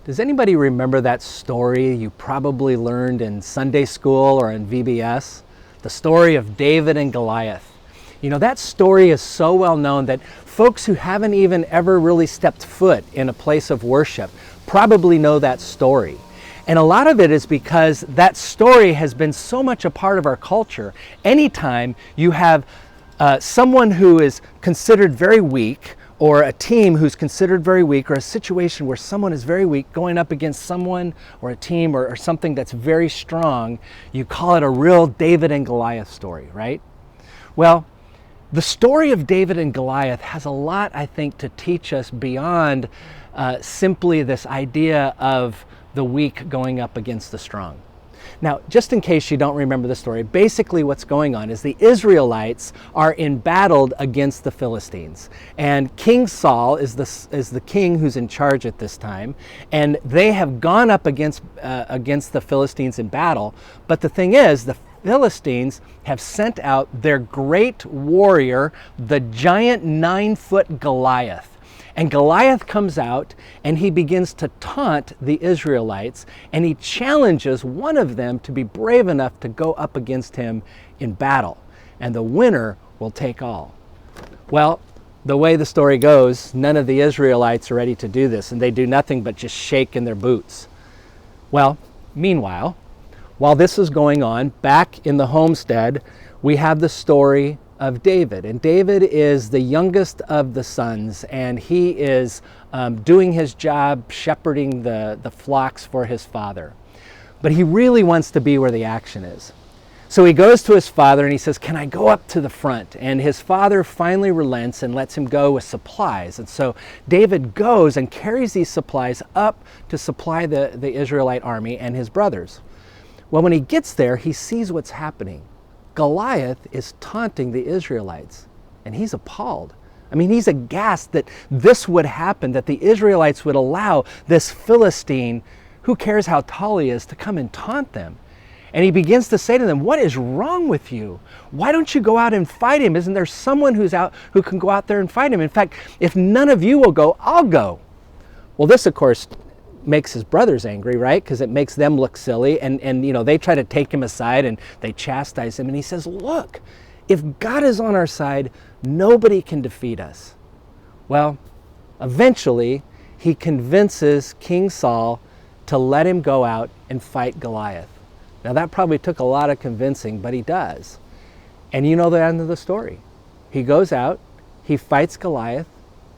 Does anybody remember that story you probably learned in Sunday school or in VBS? The story of David and Goliath. You know, that story is so well known that folks who haven't even ever really stepped foot in a place of worship probably know that story. And a lot of it is because that story has been so much a part of our culture. Anytime you have someone who is considered very weak, or a team who's considered very weak, or a situation where someone is very weak going up against someone or a team or something that's very strong, you call it a real David and Goliath story, right? Well, the story of David and Goliath has a lot, I think, to teach us beyond simply this idea of the weak going up against the strong. Now, just in case you don't remember the story, basically what's going on is the Israelites are embattled against the Philistines. And King Saul is the king who's in charge at this time. And they have gone up against the Philistines in battle. But the thing is, the Philistines have sent out their great warrior, the giant 9-foot Goliath. And Goliath comes out and he begins to taunt the Israelites, and he challenges one of them to be brave enough to go up against him in battle. And the winner will take all. Well, the way the story goes, none of the Israelites are ready to do this, and they do nothing but just shake in their boots. Well, meanwhile, while this is going on, back in the homestead, we have the story of David. And David is the youngest of the sons, and he is doing his job shepherding the flocks for his father. But he really wants to be where the action is. So he goes to his father and he says, "Can I go up to the front?" And his father finally relents and lets him go with supplies. And so David goes and carries these supplies up to supply the Israelite army and his brothers. Well, when he gets there, he sees what's happening. Goliath is taunting the Israelites, and he's appalled. I mean, he's aghast that this would happen, that the Israelites would allow this Philistine, who cares how tall he is, to come and taunt them. And he begins to say to them, "What is wrong with you? Why don't you go out and fight him? Isn't there someone who's out who can go out there and fight him? In fact, if none of you will go, I'll go." Well, this, of course, makes his brothers angry, right? Because it makes them look silly, and you know, they try to take him aside and they chastise him, and he says, "Look, if God is on our side, nobody can defeat us." Well, eventually he convinces King Saul to let him go out and fight Goliath. Now that probably took a lot of convincing, but he does. And you know the end of the story. He goes out, he fights Goliath,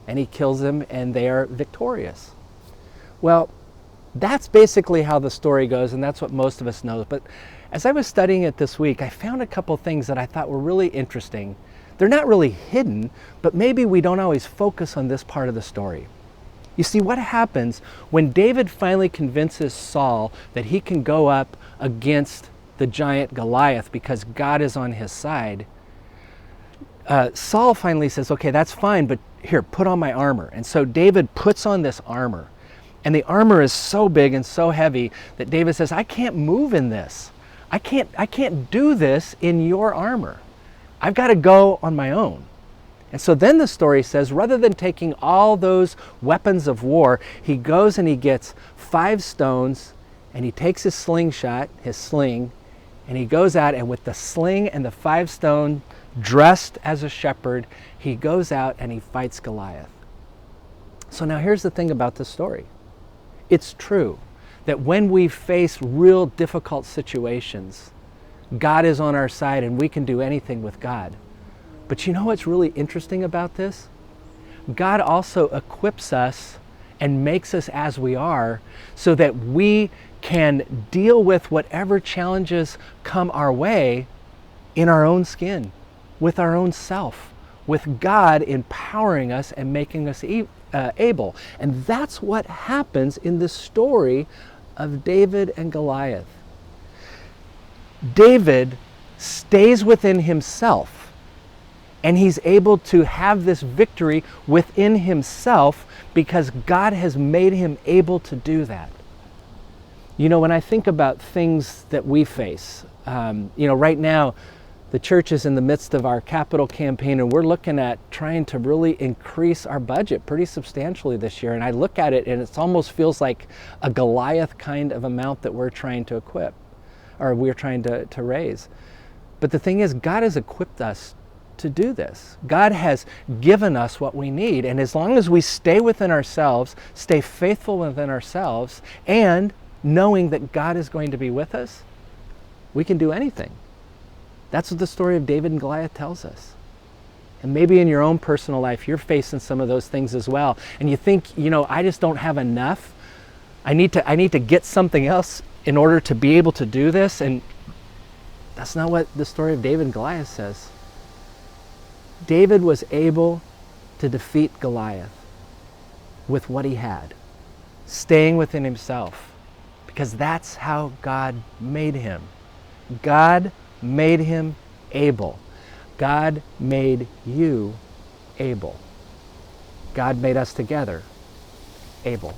and he kills him, and they are victorious. Well, that's basically how the story goes, and that's what most of us know. But as I was studying it this week, I found a couple things that I thought were really interesting. They're not really hidden, but maybe we don't always focus on this part of the story. You see, what happens when David finally convinces Saul that he can go up against the giant Goliath because God is on his side? Saul finally says, "Okay, that's fine, but here, put on my armor." And so David puts on this armor. And the armor is so big and so heavy that David says, "I can't move in this. I can't do this in your armor. I've got to go on my own." And so then the story says, rather than taking all those weapons of war, he goes and he gets 5 stones, and he takes his slingshot, his sling, and he goes out, and with the sling and the 5 stone, dressed as a shepherd, he goes out and he fights Goliath. So now here's the thing about this story. It's true that when we face real difficult situations, God is on our side and we can do anything with God. But you know what's really interesting about this? God also equips us and makes us as we are so that we can deal with whatever challenges come our way in our own skin, with our own self, with God empowering us and making us able. And that's what happens in the story of David and Goliath. David stays within himself, and he's able to have this victory within himself because God has made him able to do that. You know, when I think about things that we face, right now, The church is in the midst of our capital campaign, and we're looking at trying to really increase our budget pretty substantially this year. And I look at it and it almost feels like a Goliath kind of amount that we're trying to equip, or we're trying to raise. But the thing is, God has equipped us to do this. God has given us what we need. And as long as we stay within ourselves, stay faithful within ourselves, and knowing that God is going to be with us, we can do anything. That's what the story of David and Goliath tells us. And maybe in your own personal life, you're facing some of those things as well. And you think, I just don't have enough. I need to get something else in order to be able to do this. And that's not what the story of David and Goliath says. David was able to defeat Goliath with what he had, staying within himself, because that's how God made him. God made him able. God made you able. God made us together able.